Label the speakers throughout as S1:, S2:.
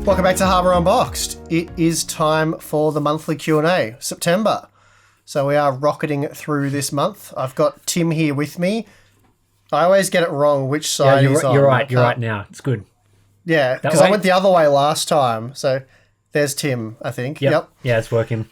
S1: Welcome back to Harbour Unboxed. It is time for the monthly Q&A, September. So we are rocketing through this month. I've got Tim here with me. I always get it wrong which side he's on.
S2: You're right now. It's good.
S1: Yeah, because I went the other way last time. So there's Tim, I think. Yep.
S2: Yeah, it's working.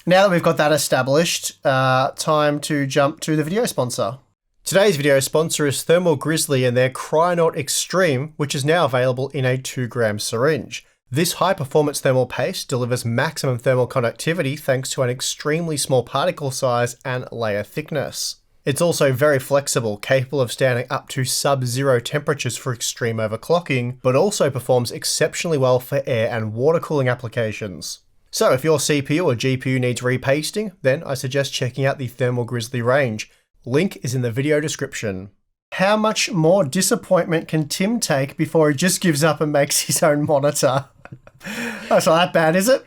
S1: Now that we've got that established, time to jump to the video sponsor. Today's video sponsor is Thermal Grizzly and their Cryonaut Extreme, which is now available in a 2-gram syringe. This high-performance thermal paste delivers maximum thermal conductivity thanks to an extremely small particle size and layer thickness. It's also very flexible, capable of standing up to sub-zero temperatures for extreme overclocking, but also performs exceptionally well for air and water cooling applications. So if your CPU or GPU needs repasting, then I suggest checking out the Thermal Grizzly range. Link is in the video description. How much more disappointment can Tim take before he just gives up and makes his own monitor? That's not that bad, is it?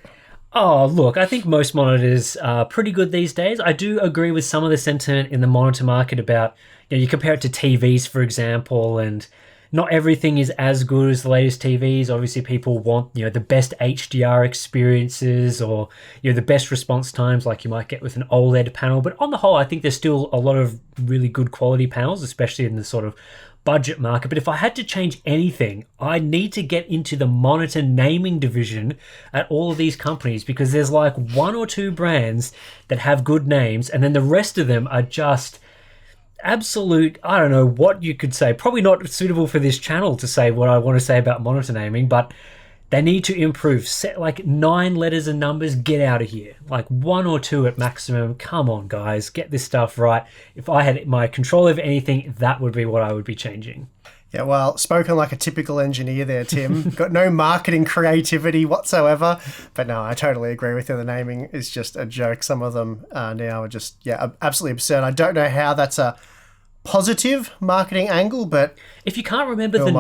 S2: Oh, look, I think most monitors are pretty good these days. I do agree with some of the sentiment in the monitor market about, you compare it to TVs, for example, and not everything is as good as the latest TVs. Obviously, people want, the best HDR experiences or, the best response times like you might get with an OLED panel. But on the whole, I think there's still a lot of really good quality panels, especially in the sort of budget market. But if I had to change anything, I need to get into the monitor naming division at all of these companies, because there's like 1 or 2 brands that have good names, and then the rest of them are just absolute, I don't know what you could say, probably not suitable for this channel to say what I want to say about monitor naming, but they need to improve. Set like 9 letters and numbers, get out of here. Like 1 or 2 at maximum. Come on, guys, get this stuff right. If I had my control over anything, that would be what I would be changing.
S1: Yeah, well, spoken like a typical engineer there, Tim. Got no marketing creativity whatsoever. But no, I totally agree with you. The naming is just a joke. Some of them now are just, absolutely absurd. I don't know how that's a positive marketing angle, but
S2: if you can't remember the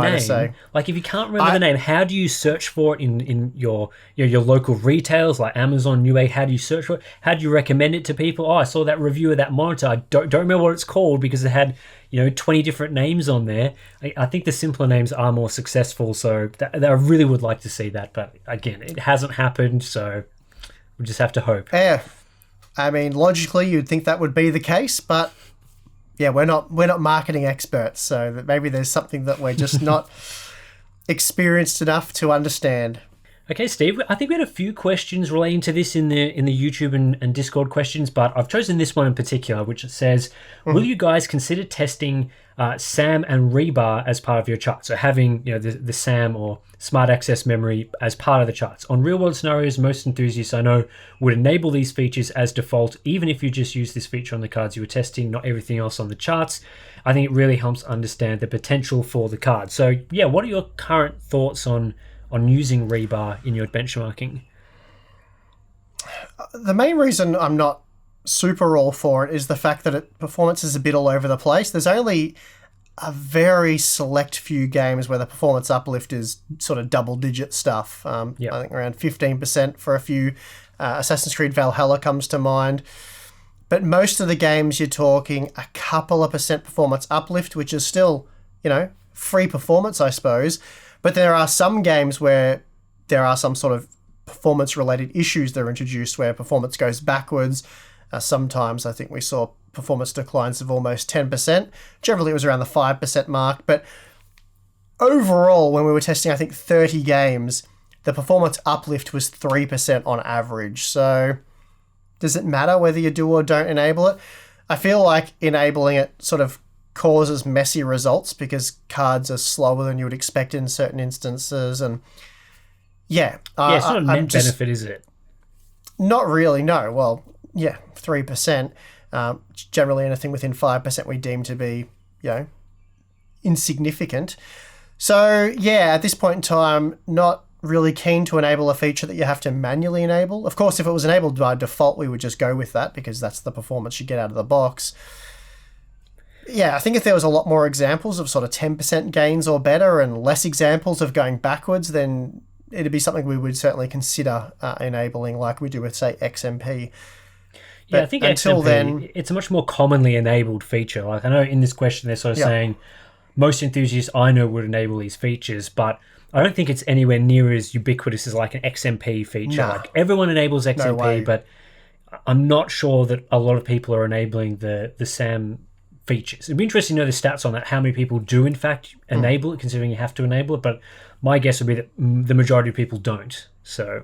S2: name, how do you search for it in your local retailers like Amazon, Newegg? How do you search for it? How do you recommend it to people? Oh, I saw that review of that monitor. I don't remember what it's called because it had 20 different names on there. I think the simpler names are more successful, so I really would like to see that, but again, it hasn't happened, so we just have to hope.
S1: Yeah, I mean, logically you'd think that would be the case, but yeah, we're not marketing experts, so maybe there's something that we're just not experienced enough to understand.
S2: Okay, Steve, I think we had a few questions relating to this in the YouTube and Discord questions, but I've chosen this one in particular, which says, will you guys consider testing SAM and rebar as part of your chart? So having the SAM or smart access memory as part of the charts. On real world scenarios, most enthusiasts I know would enable these features as default, even if you just use this feature on the cards you were testing, not everything else on the charts. I think it really helps understand the potential for the card. So yeah, what are your current thoughts on using rebar in your benchmarking?
S1: The main reason I'm not super all for it is the fact that performance is a bit all over the place. There's only a very select few games where the performance uplift is sort of double-digit stuff. I think around 15% for a few. Assassin's Creed Valhalla comes to mind. But most of the games you're talking a couple of percent performance uplift, which is still, free performance, I suppose. But there are some games where there are some sort of performance-related issues that are introduced where performance goes backwards. Sometimes I think we saw performance declines of almost 10%. Generally, it was around the 5% mark. But overall, when we were testing, I think 30 games, the performance uplift was 3% on average. So does it matter whether you do or don't enable it? I feel like enabling it sort of causes messy results because cards are slower than you would expect in certain instances. And
S2: it's not a net benefit, is it?
S1: Not really, no. Well, 3%. Generally anything within 5% we deem to be, insignificant. So, at this point in time, not really keen to enable a feature that you have to manually enable. Of course, if it was enabled by default, we would just go with that because that's the performance you get out of the box. Yeah, I think if there was a lot more examples of sort of 10% gains or better and less examples of going backwards, then it'd be something we would certainly consider enabling like we do with, say, XMP.
S2: But I think until XMP, then, it's a much more commonly enabled feature. Like I know in this question they're sort of saying, most enthusiasts I know would enable these features, but I don't think it's anywhere near as ubiquitous as like an XMP feature.
S1: Nah,
S2: Like everyone enables
S1: no
S2: XMP,
S1: way.
S2: but I'm not sure that a lot of people are enabling the SAM features. It'd be interesting to know the stats on that, how many people do in fact enable it, considering you have to enable it, but my guess would be that the majority of people don't. So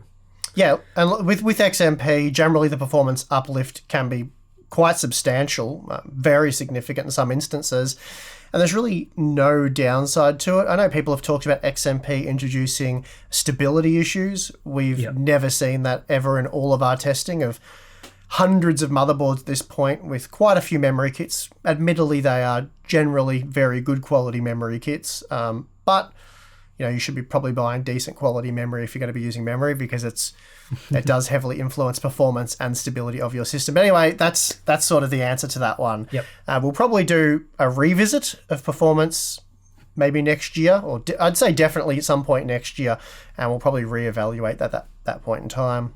S1: Yeah, and with XMP, generally the performance uplift can be quite substantial, very significant in some instances, and there's really no downside to it. I know people have talked about XMP introducing stability issues. We've never seen that ever in all of our testing of hundreds of motherboards at this point with quite a few memory kits. Admittedly, they are generally very good quality memory kits, but you should be probably buying decent quality memory if you're going to be using memory, because it does heavily influence performance and stability of your system. But anyway, that's sort of the answer to that one.
S2: Yep.
S1: We'll probably do a revisit of performance maybe next year, or I'd say definitely at some point next year, and we'll probably reevaluate that point in time.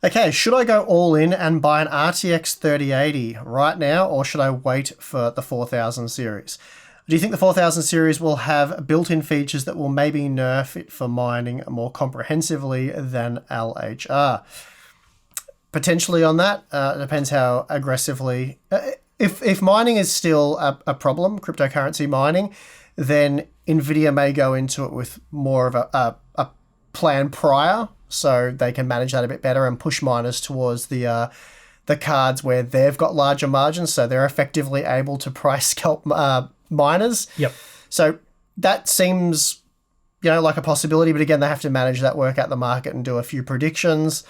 S1: Okay, should I go all in and buy an RTX 3080 right now, or should I wait for the 4000 series? Do you think the 4000 series will have built-in features that will maybe nerf it for mining more comprehensively than LHR? Potentially on that. It depends how aggressively... If mining is still a problem, cryptocurrency mining, then NVIDIA may go into it with more of a plan prior, so they can manage that a bit better and push miners towards the cards where they've got larger margins, so they're effectively able to price scalp miners.
S2: Yep.
S1: So that seems, like a possibility, but again, they have to manage that, work out the market and do a few predictions.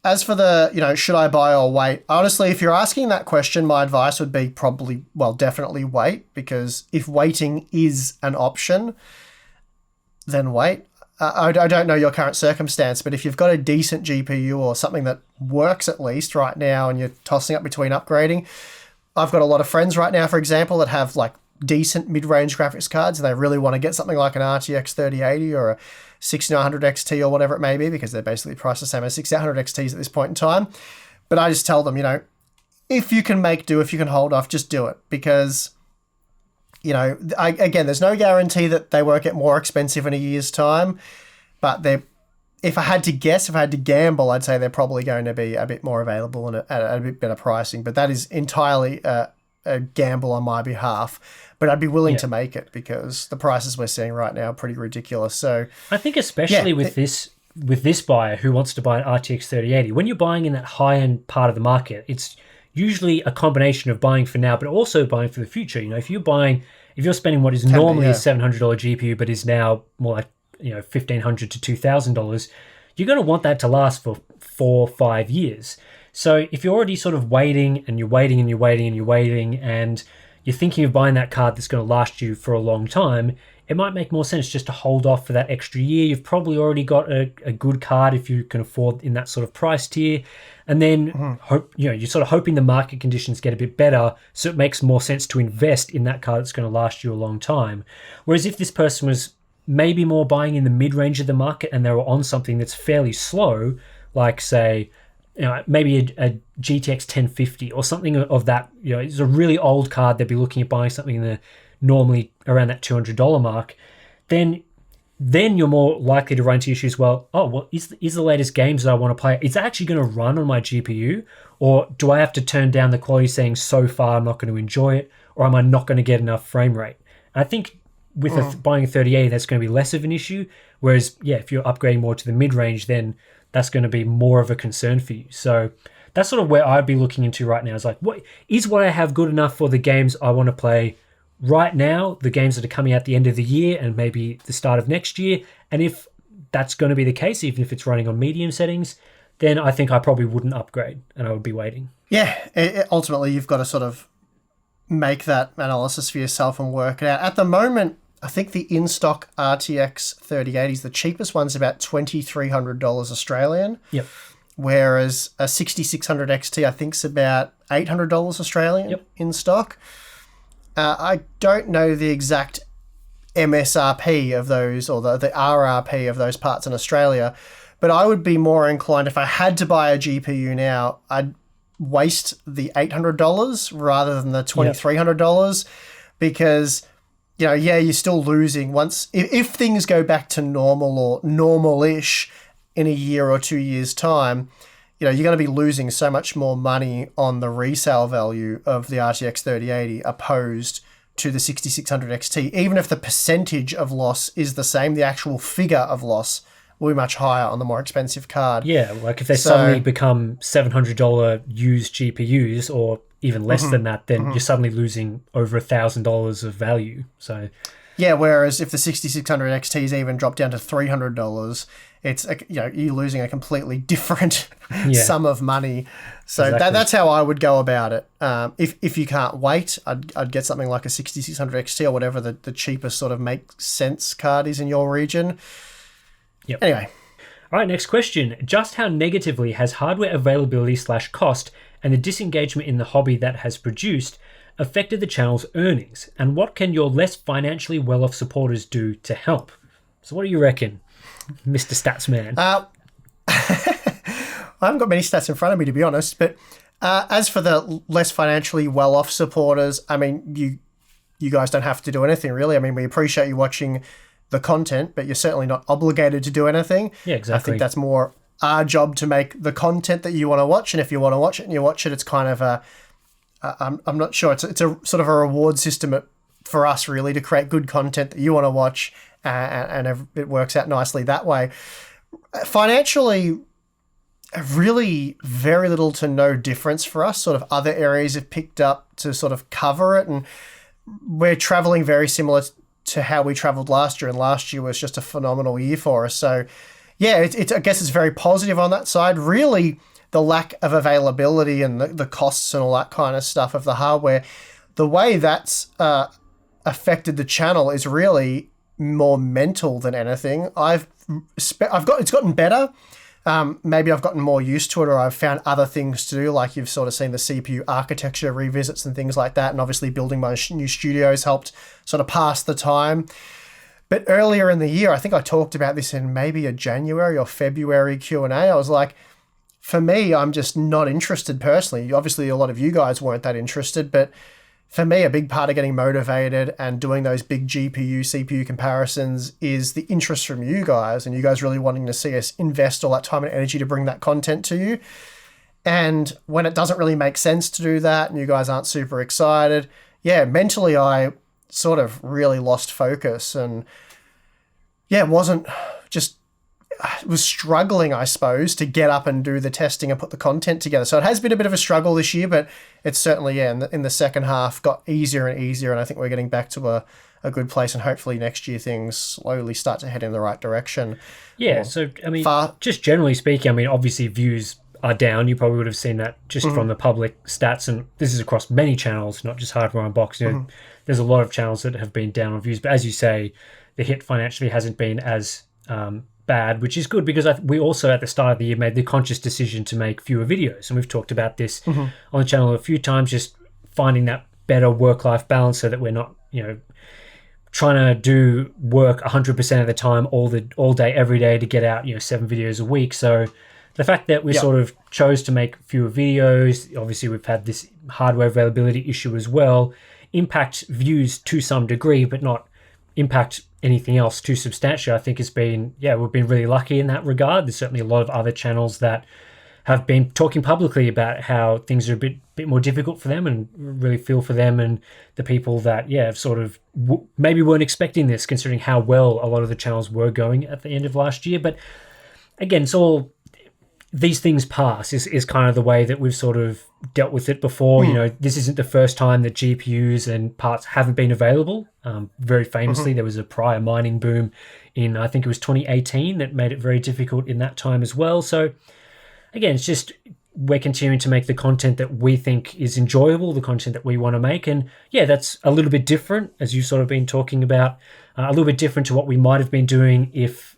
S1: As for the, should I buy or wait? Honestly, if you're asking that question, my advice would be definitely wait, because if waiting is an option, then wait. I don't know your current circumstance, but if you've got a decent GPU or something that works at least right now and you're tossing up between upgrading, I've got a lot of friends right now, for example, that have like decent mid-range graphics cards and they really want to get something like an RTX 3080 or a 6900 XT or whatever it may be, because they're basically priced the same as 6800 XTs at this point in time. But I just tell them, if you can make do, if you can hold off, just do it, because again, there's no guarantee that they won't get more expensive in a year's time, but if I had to guess, if I had to gamble, I'd say they're probably going to be a bit more available and at a bit better pricing. But that is entirely a gamble on my behalf. But I'd be willing to make it, because the prices we're seeing right now are pretty ridiculous. So
S2: I think especially with this buyer who wants to buy an RTX 3080, when you're buying in that high-end part of the market, it's usually a combination of buying for now, but also buying for the future. If you're spending what is normally a $700 GPU, but is now more like $1,500 to $2,000, you're going to want that to last for 4 or 5 years. So if you're already sort of waiting and you're waiting and you're waiting and you're waiting and you're thinking of buying that card that's going to last you for a long time, it might make more sense just to hold off for that extra year. You've probably already got a good card if you can afford in that sort of price tier. And then you're sort of hoping the market conditions get a bit better, so it makes more sense to invest in that card that's going to last you a long time. Whereas if this person was maybe more buying in the mid-range of the market and they were on something that's fairly slow, like say, maybe a GTX 1050 or something of that, it's a really old card, they'd be looking at buying something in the normally around that $200 mark, then you're more likely to run into issues. Is the latest games that I want to play, is that actually going to run on my GPU, or do I have to turn down the quality, saying so far I'm not going to enjoy it, or am I not going to get enough frame rate? And I think with buying a 3080, that's going to be less of an issue, whereas if you're upgrading more to the mid-range, then that's going to be more of a concern for you. So that's sort of where I'd be looking into right now, is like, what I have good enough for the games I want to play right now, the games that are coming out at the end of the year and maybe the start of next year? And if that's going to be the case, even if it's running on medium settings, then I think I probably wouldn't upgrade and I would be waiting.
S1: Yeah, ultimately you've got to sort of make that analysis for yourself and work it out. At the moment, I think the in-stock RTX 3080s, the cheapest one's about $2,300 Australian.
S2: Yep.
S1: Whereas a 6600 XT, I think, is about $800 Australian in stock. I don't know the exact MSRP of those, or the RRP of those parts in Australia, but I would be more inclined, if I had to buy a GPU now, I'd waste the $800 rather than the $2,300, because you're still losing once if things go back to normal or normal-ish in a year or 2 years' time. You're going to be losing so much more money on the resale value of the RTX 3080 opposed to the 6600 XT. Even if the percentage of loss is the same, the actual figure of loss will be much higher on the more expensive card.
S2: Yeah, like if they suddenly become $700 used GPUs or even less than that, then you're suddenly losing over $1,000 of value. So
S1: yeah, whereas if the 6600 XTs even drop down to $300, it's you're losing a completely different sum of money. So
S2: Exactly.
S1: that's how I would go about it. If you can't wait, I'd get something like a 6600 XT or whatever the cheapest sort of makes sense card is in your region.
S2: Yep.
S1: Anyway.
S2: All right, next question. Just how negatively has hardware availability / cost and the disengagement in the hobby that has produced affected the channel's earnings? And what can your less financially well-off supporters do to help? So what do you reckon, Mr. Statsman?
S1: I haven't got many stats in front of me, to be honest, but as for the less financially well-off supporters, I mean, you guys don't have to do anything, really. I mean, we appreciate you watching the content, but you're certainly not obligated to do anything.
S2: Yeah, exactly.
S1: I think that's more our job to make the content that you want to watch, and if you want to watch it and you watch it, it's kind of I'm not sure, it's a sort of a reward system for us, really, to create good content that you want to watch, and it works out nicely that way. Financially, really very little to no difference for us. Sort of other areas have picked up to sort of cover it, and we're traveling very similar to how we traveled last year, and last year was just a phenomenal year for us. So yeah, I guess it's very positive on that side. Really, the lack of availability and the costs and all that kind of stuff of the hardware, the way that's affected the channel is really more mental than anything. It's gotten better. Maybe I've gotten more used to it, or I've found other things to do, like you've sort of seen the CPU architecture revisits and things like that, and obviously building my new studios helped sort of pass the time. But earlier in the year, I think I talked about this in maybe a January or February Q&A. I was like, for me, I'm just not interested personally. Obviously, a lot of you guys weren't that interested, but for me, a big part of getting motivated and doing those big GPU, CPU comparisons is the interest from you guys, and you guys really wanting to see us invest all that time and energy to bring that content to you. And when it doesn't really make sense to do that and you guys aren't super excited, yeah, mentally I sort of really lost focus, and yeah, was struggling, I suppose, to get up and do the testing and put the content together. So it has been a bit of a struggle this year, but it's certainly, in the second half got easier and easier, and I think we're getting back to a good place, and hopefully next year things slowly start to head in the right direction.
S2: Yeah, so, I mean, just generally speaking, I mean, obviously views are down. You probably would have seen that just from the public stats, and this is across many channels, not just Hardware Unboxed. There's a lot of channels that have been down on views, but as you say, the hit financially hasn't been as bad, which is good, because we also at the start of the year made the conscious decision to make fewer videos, and we've talked about this on the channel a few times, just finding that better work-life balance so that we're not trying to do work 100% of the time all day every day to get out 7 videos a week. So the fact that we sort of chose to make fewer videos, obviously we've had this hardware availability issue as well, impact views to some degree, but not impact anything else too substantial. I think it's been, we've been really lucky in that regard. There's certainly a lot of other channels that have been talking publicly about how things are a bit more difficult for them, and really feel for them and the people that, have sort of maybe weren't expecting this, considering how well a lot of the channels were going at the end of last year. But again, it's all, these things pass is kind of the way that we've sort of dealt with it before. This isn't the first time that GPUs and parts haven't been available. Very famously, there was a prior mining boom in, I think it was 2018, that made it very difficult in that time as well. So again, it's just, we're continuing to make the content that we think is enjoyable, the content that we want to make. And that's a little bit different, as you've sort of been talking about, a little bit different to what we might have been doing if,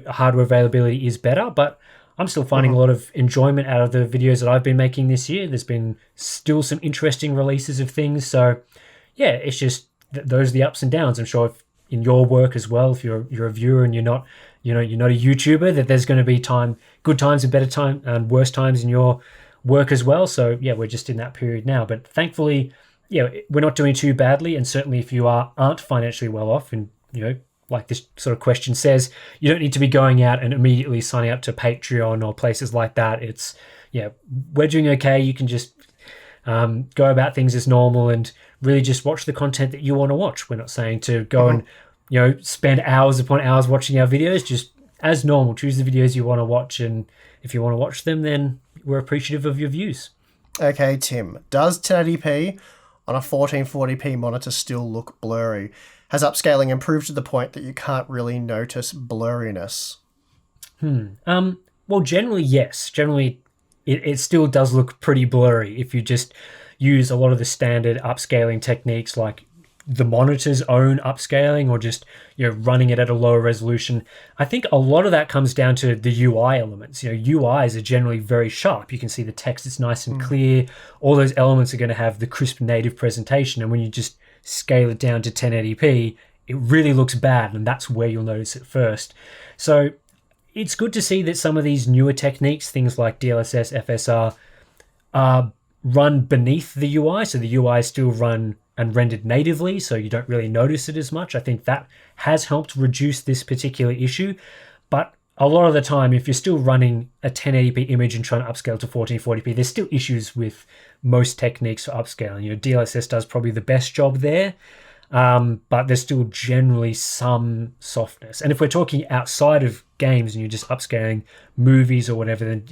S2: hardware availability is better. But I'm still finding a lot of enjoyment out of the videos that I've been making this year. There's been still some interesting releases of things. So it's just, those are the ups and downs. I'm sure if in your work as well, if you're a viewer and you're not a YouTuber, that there's going to be good times and better time and worse times in your work as well. So we're just in that period now. But thankfully, we're not doing too badly. And certainly if you aren't financially well off, and, like this sort of question says, you don't need to be going out and immediately signing up to Patreon or places like that. It's, we're doing okay. You can just go about things as normal and really just watch the content that you want to watch. We're not saying to go and, spend hours upon hours watching our videos. Just as normal, choose the videos you want to watch. And if you want to watch them, then we're appreciative of your views.
S1: Okay, Tim, does 1080p on a 1440p monitor still look blurry? Has upscaling improved to the point that you can't really notice blurriness?
S2: Well, generally, yes. Generally, it still does look pretty blurry if you just use a lot of the standard upscaling techniques like the monitor's own upscaling or just running it at a lower resolution. I think a lot of that comes down to the UI elements. UIs are generally very sharp. You can see the text is nice and clear. All those elements are going to have the crisp native presentation, and when you just scale it down to 1080p, it really looks bad, and that's where you'll notice it first. So it's good to see that some of these newer techniques, things like DLSS, FSR, run beneath the UI, so the UI still run and rendered natively, so you don't really notice it as much. I think that has helped reduce this particular issue. But a lot of the time, if you're still running a 1080p image and trying to upscale to 1440p, there's still issues with most techniques for upscaling. DLSS does probably the best job there, but there's still generally some softness. And if we're talking outside of games and you're just upscaling movies or whatever, then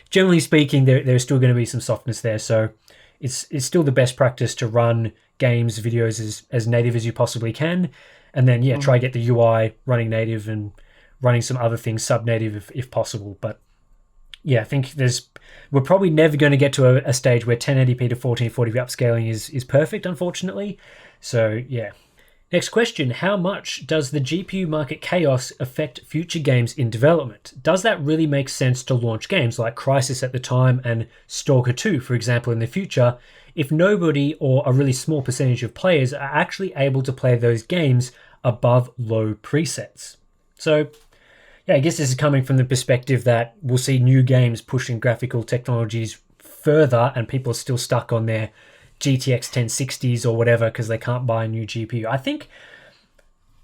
S2: generally speaking, there's still going to be some softness there. So it's still the best practice to run games, videos as native as you possibly can. And then, try to get the UI running native and running some other things sub-native if possible. But I think we're probably never going to get to a stage where 1080p to 1440p upscaling is perfect, unfortunately. So, Next question, how much does the GPU market chaos affect future games in development? Does that really make sense to launch games like Crysis at the time and Stalker 2, for example, in the future, if nobody or a really small percentage of players are actually able to play those games above low presets? So, I guess this is coming from the perspective that we'll see new games pushing graphical technologies further and people are still stuck on their GTX 1060s or whatever because they can't buy a new GPU.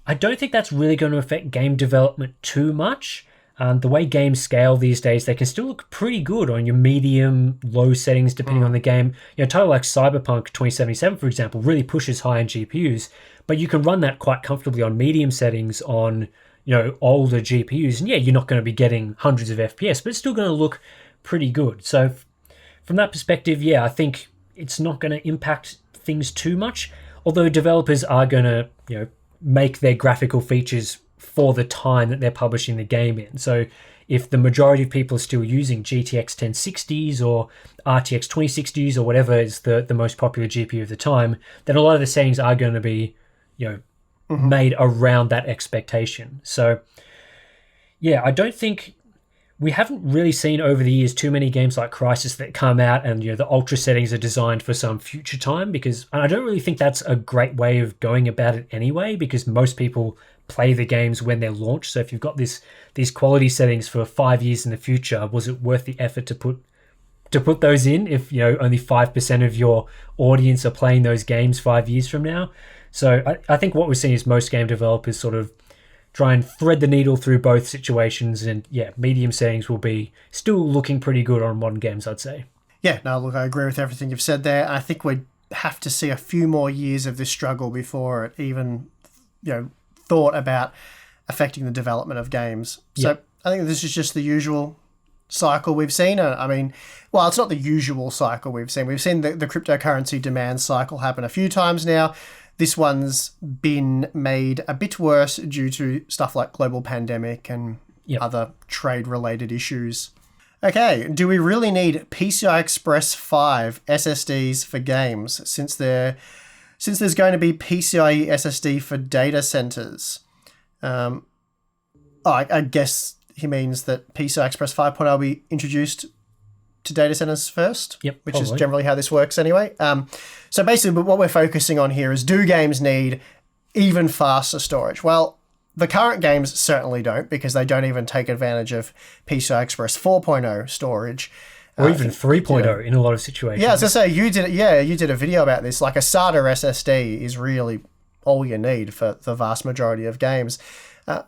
S2: I don't think that's really going to affect game development too much. The way games scale these days, they can still look pretty good on your medium, low settings depending on the game. A title like Cyberpunk 2077, for example, really pushes high-end GPUs, but you can run that quite comfortably on medium settings on older GPUs, and you're not going to be getting hundreds of FPS, but it's still going to look pretty good. So from that perspective, I think it's not going to impact things too much, although developers are going to make their graphical features for the time that they're publishing the game in. So if the majority of people are still using GTX 1060s or RTX 2060s or whatever is the most popular GPU of the time, then a lot of the settings are going to be made around that expectation. So I don't think we haven't really seen over the years too many games like Crysis that come out and the ultra settings are designed for some future time, because I don't really think that's a great way of going about it anyway, because most people play the games when they're launched. So if you've got these quality settings for 5 years in the future, was it worth the effort to put those in if only 5% of your audience are playing those games 5 years from now? So I think what we're seeing is most game developers sort of try and thread the needle through both situations, and medium settings will be still looking pretty good on modern games, I'd say.
S1: No, look, I agree with everything you've said there. I think we have to see a few more years of this struggle before it even thought about affecting the development of games. So I think this is just the usual cycle we've seen. It's not the usual cycle we've seen. We've seen the cryptocurrency demand cycle happen a few times now. This one's been made a bit worse due to stuff like global pandemic and other trade-related issues. Okay, do we really need PCI Express 5 SSDs for games since there's going to be PCIe SSD for data centers? I guess he means that PCI Express 5.0 will be introduced to data centers first, which is generally how this works anyway. So basically what we're focusing on here is, do games need even faster storage? Well, the current games certainly don't, because they don't even take advantage of PCI Express 4.0 storage.
S2: Or even 3.0 in a lot of situations.
S1: Yeah, as I say, you did a video about this. Like a SATA SSD is really all you need for the vast majority of games.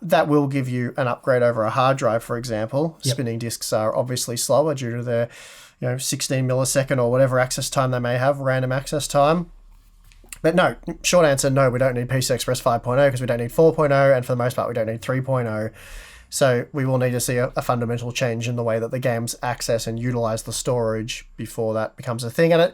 S1: That will give you an upgrade over a hard drive, for example.
S2: Yep.
S1: Spinning disks are obviously slower due to their 16 millisecond or whatever access time they may have, random access time. But no, short answer, no, we don't need PCI Express 5.0 because we don't need 4.0, and for the most part, we don't need 3.0. So we will need to see a fundamental change in the way that the games access and utilize the storage before that becomes a thing. And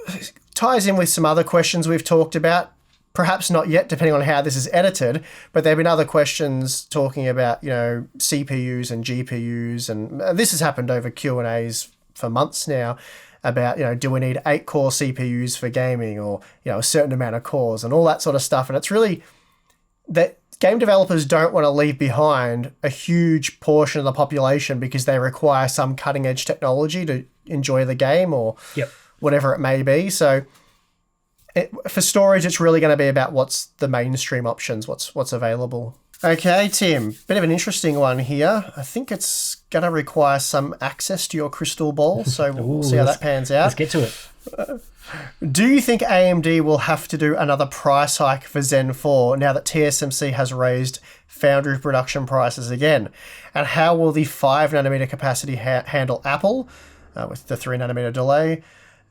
S1: it ties in with some other questions we've talked about. Perhaps not yet, depending on how this is edited, but there have been other questions talking about, CPUs and GPUs, and this has happened over Q&As for months now about, do we need 8-core CPUs for gaming or, a certain amount of cores and all that sort of stuff. And it's really that game developers don't want to leave behind a huge portion of the population because they require some cutting edge technology to enjoy the game or whatever it may be. So for storage, it's really going to be about what's the mainstream options, what's available. Okay, Tim, bit of an interesting one here. I think it's going to require some access to your crystal ball, so we'll see how that pans out.
S2: Let's get to it.
S1: Do you think AMD will have to do another price hike for Zen 4 now that TSMC has raised foundry production prices again? And how will the 5nm capacity handle Apple with the 3nm delay?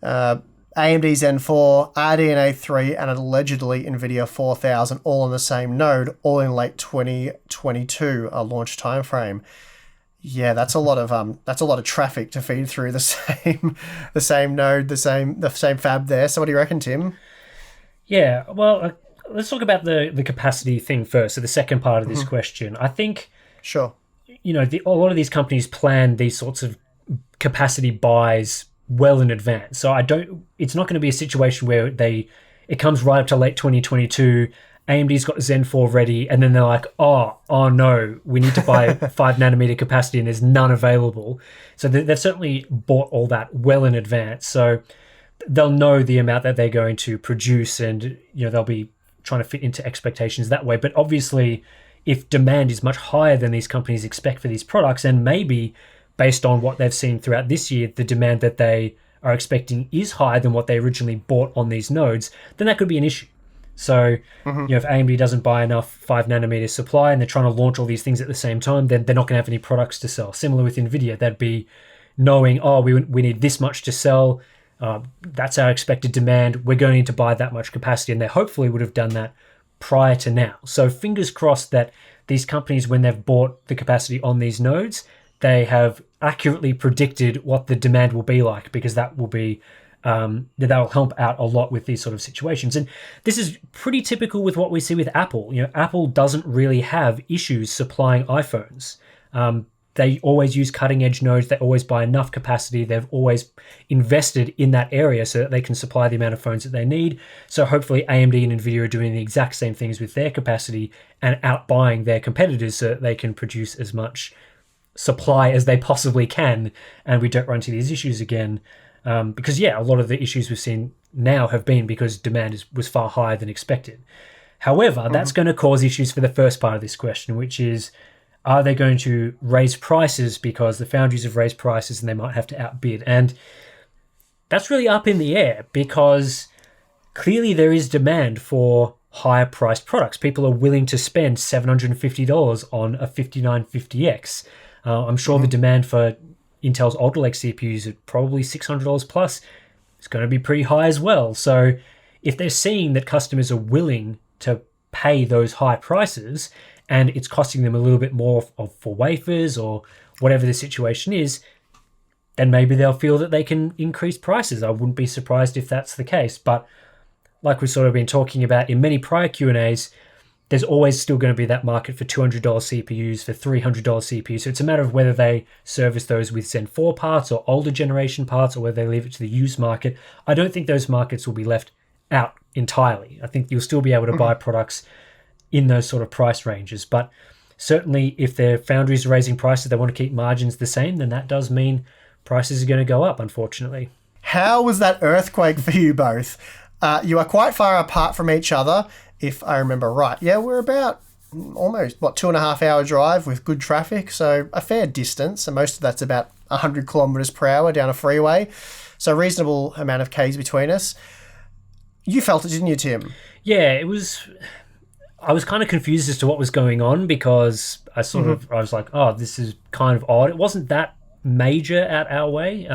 S1: AMD Zen 4, RDNA 3, and allegedly NVIDIA 4000 all on the same node, all in late 2022 launch timeframe. Yeah, that's a lot of traffic to feed through the same node, the same fab there. So what do you reckon, Tim?
S2: Yeah, well, let's talk about the capacity thing first. So the second part of this question, I think. Sure. A lot of these companies plan these sorts of capacity buys well in advance. So it's not going to be a situation where it comes right up to late 2022, AMD's got Zen 4 ready, and then they're like, oh no, we need to buy 5nm capacity and there's none available. So they've certainly bought all that well in advance. So they'll know the amount that they're going to produce and they'll be trying to fit into expectations that way. But obviously, if demand is much higher than these companies expect for these products, and maybe based on what they've seen throughout this year, the demand that they are expecting is higher than what they originally bought on these nodes, then that could be an issue. So, if AMD doesn't buy enough 5nm supply and they're trying to launch all these things at the same time, then they're not going to have any products to sell. Similar with NVIDIA, that'd be knowing, we need this much to sell. That's our expected demand. We're going to buy that much capacity, and they hopefully would have done that prior to now. So fingers crossed that these companies, when they've bought the capacity on these nodes, they have accurately predicted what the demand will be like, because that will be that will help out a lot with these sort of situations. And this is pretty typical with what we see with Apple. Apple doesn't really have issues supplying iPhones. They always use cutting edge nodes. They always buy enough capacity. They've always invested in that area so that they can supply the amount of phones that they need. So hopefully AMD and NVIDIA are doing the exact same things with their capacity and outbuying their competitors so that they can produce as much supply as they possibly can, and we don't run into these issues again. Because a lot of the issues we've seen now have been because demand was far higher than expected. However, that's going to cause issues for the first part of this question, which is, are they going to raise prices because the foundries have raised prices and they might have to outbid? And that's really up in the air, because clearly there is demand for higher priced products. People are willing to spend $750 on a 5950X. I'm sure the demand for Intel's Alder Lake CPUs at probably $600 plus is going to be pretty high as well. So if they're seeing that customers are willing to pay those high prices and it's costing them a little bit more for wafers or whatever the situation is, then maybe they'll feel that they can increase prices. I wouldn't be surprised if that's the case. But like we've sort of been talking about in many prior Q&As, there's always still going to be that market for $200 CPUs, for $300 CPUs. So it's a matter of whether they service those with Zen 4 parts or older generation parts, or whether they leave it to the used market. I don't think those markets will be left out entirely. I think you'll still be able to buy products in those sort of price ranges. But certainly if their foundries are raising prices, they want to keep margins the same, then that does mean prices are going to go up, unfortunately.
S1: How was that earthquake for you both? You are quite far apart from each other, if I remember right. Yeah, we're about almost, 2.5 hour drive with good traffic, so a fair distance, and most of that's about 100 kilometers per hour down a freeway. So reasonable amount of Ks between us. You felt it, didn't you, Tim?
S2: Yeah, it was. I was kind of confused as to what was going on because I was like, oh, this is kind of odd. It wasn't that major out our way.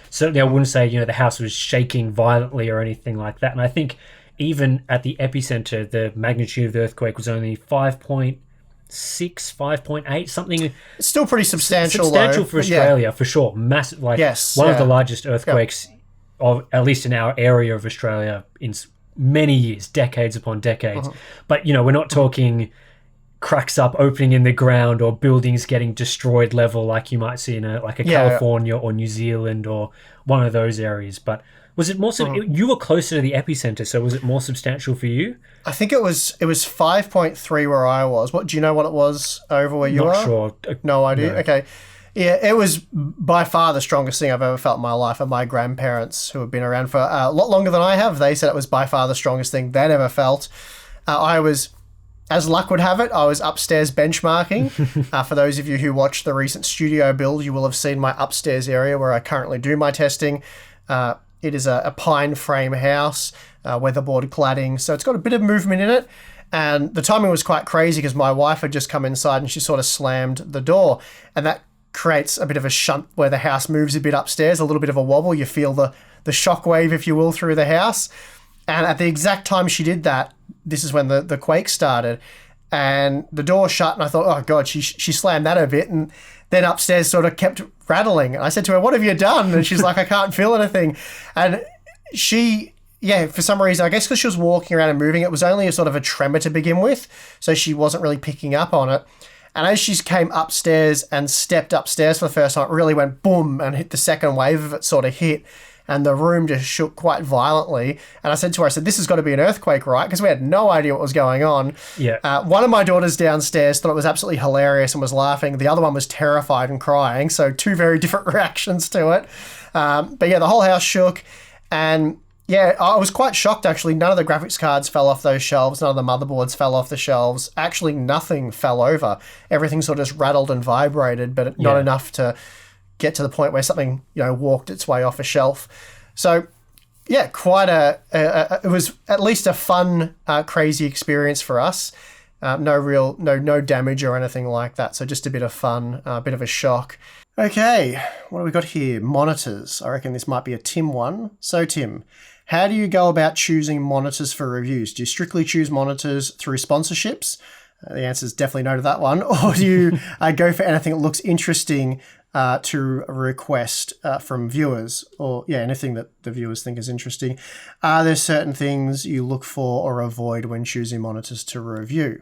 S2: Certainly, I wouldn't say the house was shaking violently or anything like that. And I think even at the epicenter, the magnitude of the earthquake was only 5.6, 5.8, something.
S1: It's still pretty substantial.
S2: Substantial for Australia, for sure. Massive, like one of the largest earthquakes of at least in our area of Australia in many years, decades upon decades. But we're not talking cracks up opening in the ground or buildings getting destroyed level like you might see in a California or New Zealand or one of those areas. But was it more you were closer to the epicenter, so was it more substantial for you?
S1: I think it was 5.3 where I was. What do you know what it was over where you are?
S2: Not sure.
S1: No idea. No. Okay. Yeah, it was by far the strongest thing I've ever felt in my life. And my grandparents, who have been around for a lot longer than I have, they said it was by far the strongest thing they'd ever felt. I was, as luck would have it, I was upstairs benchmarking. For those of you who watched the recent studio build, you will have seen my upstairs area where I currently do my testing. It is a pine frame house, weatherboard cladding, so it's got a bit of movement in it. And the timing was quite crazy because my wife had just come inside and she sort of slammed the door. And that creates a bit of a shunt where the house moves a bit upstairs, a little bit of a wobble. You feel the shock wave, if you will, through the house. And at the exact time she did that, this is when the quake started. And the door shut and I thought, oh God, she slammed that a bit. And then upstairs sort of kept rattling. And I said to her, what have you done? And she's like, I can't feel anything. And she, for some reason, I guess because she was walking around and moving, it was only a sort of a tremor to begin with. So she wasn't really picking up on it. And as she came upstairs and stepped upstairs for the first time, it really went boom and hit the second wave of it sort of hit. And the room just shook quite violently. And I said to her, this has got to be an earthquake, right? Because we had no idea what was going on.
S2: Yeah.
S1: One of my daughters downstairs thought it was absolutely hilarious and was laughing. The other one was terrified and crying. So two very different reactions to it. But the whole house shook. And I was quite shocked, actually. None of the graphics cards fell off those shelves. None of the motherboards fell off the shelves. Actually, nothing fell over. Everything sort of just rattled and vibrated, but not enough to get to the point where something, walked its way off a shelf. So, quite it was at least a fun, crazy experience for us. No damage or anything like that. So just a bit of fun, a bit of a shock. Okay, what do we got here? Monitors. I reckon this might be a Tim one. So, Tim, how do you go about choosing monitors for reviews? Do you strictly choose monitors through sponsorships? The answer is definitely no to that one. Or do you go for anything that looks interesting to request from viewers, or anything that the viewers think is interesting? Are there certain things you look for or avoid when choosing monitors to review?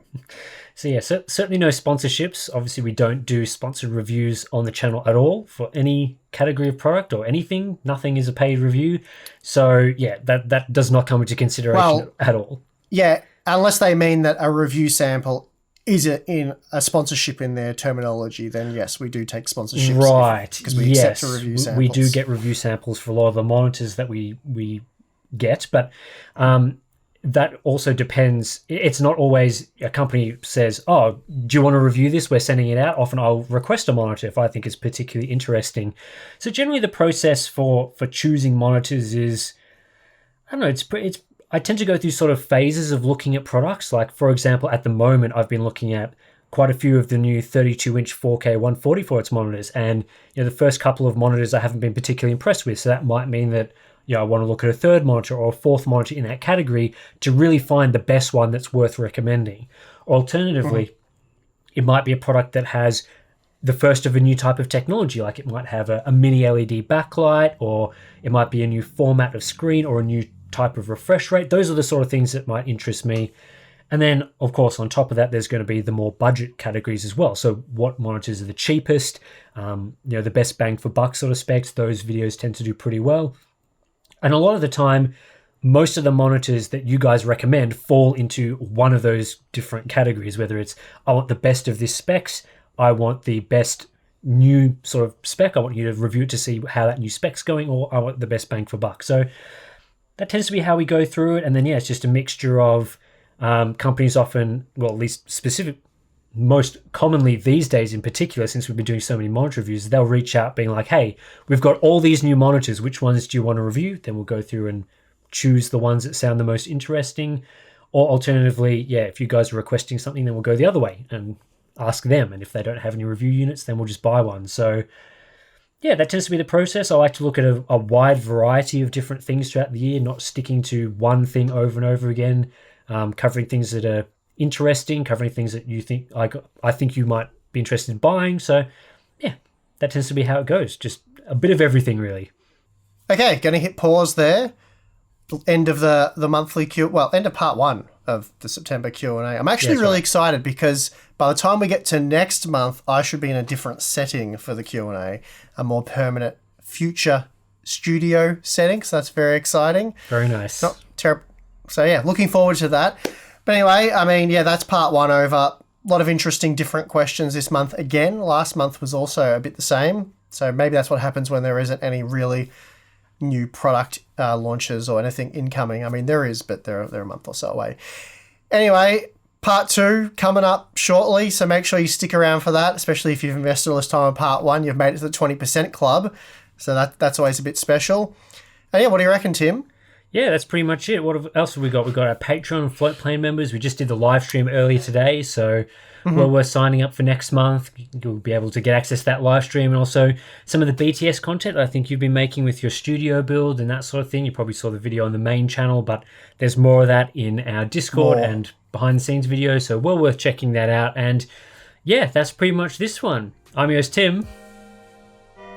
S2: So certainly no sponsorships. Obviously, we don't do sponsored reviews on the channel at all for any category of product or anything. Nothing is a paid review. So that does not come into consideration at all. Yeah,
S1: unless they mean that a review sample is in a sponsorship in their terminology, then yes, we do take sponsorships.
S2: Right.
S1: Because we accept a review samples.
S2: We do get review samples for a lot of the monitors that we get, but that also depends. It's not always a company says, oh, do you want to review this? We're sending it out. Often I'll request a monitor if I think it's particularly interesting. So generally the process for choosing monitors is, I don't know, I tend to go through sort of phases of looking at products. Like, for example, at the moment, I've been looking at quite a few of the new 32-inch 4K 144Hz monitors. And the first couple of monitors I haven't been particularly impressed with. So that might mean that I want to look at a third monitor or a fourth monitor in that category to really find the best one that's worth recommending. Alternatively, it might be a product that has the first of a new type of technology, like it might have a mini LED backlight, or it might be a new format of screen or a new type of refresh rate. Those are the sort of things that might interest me. And then, of course, on top of that, there's going to be the more budget categories as well. So what monitors are the cheapest, the best bang for buck sort of specs. Those videos tend to do pretty well. And a lot of the time, most of the monitors that you guys recommend fall into one of those different categories, whether it's, I want the best of this specs, I want the best new sort of spec, I want you to review it to see how that new spec's going, or I want the best bang for buck. So that tends to be how we go through it. And then, it's just a mixture of companies often, well, at least specific most commonly these days in particular, since we've been doing so many monitor reviews, they'll reach out being like, hey, we've got all these new monitors. Which ones do you want to review? Then we'll go through and choose the ones that sound the most interesting. Or alternatively, yeah, if you guys are requesting something, then we'll go the other way and ask them. And if they don't have any review units, then we'll just buy one. So yeah, that tends to be the process. I like to look at a wide variety of different things throughout the year, not sticking to one thing over and over again, covering things that are interesting, covering things that you think I think you might be interested in buying. So yeah, that tends to be how it goes. Just a bit of everything, really.
S1: Okay, going to hit pause there. End of the monthly end of part 1 of the September Q&A. I'm actually really excited because by the time we get to next month, I should be in a different setting for the Q&A, a more permanent future studio setting. So that's very exciting.
S2: Very nice.
S1: Not terrible. So yeah, looking forward to that. But anyway, I mean, yeah, that's part 1 over. A lot of interesting different questions this month again. Last month was also a bit the same. So maybe that's what happens when there isn't any really new product launches or anything incoming. I mean, there is, but they're a month or so away. Anyway, part 2 coming up shortly, so make sure you stick around for that, especially if you've invested all this time in part 1. You've made it to the 20% club, so that's always a bit special. And yeah, what do you reckon, Tim?
S2: Yeah, that's pretty much it. What else have we got? We've got our Patreon and Float Plane members. We just did the live stream earlier today, so well worth signing up for next month. You'll be able to get access to that live stream and also some of the BTS content I think you've been making with your studio build and that sort of thing. You probably saw the video on the main channel, but there's more of that in our Discord and behind the scenes videos, so well worth checking that out. And yeah, that's pretty much this one. I'm your host, Tim.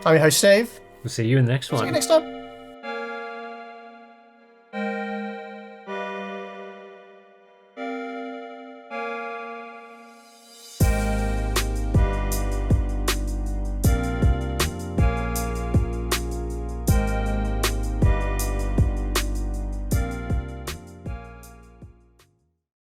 S1: I'm your host, Steve.
S2: We'll see you in the next one.
S1: See you next time.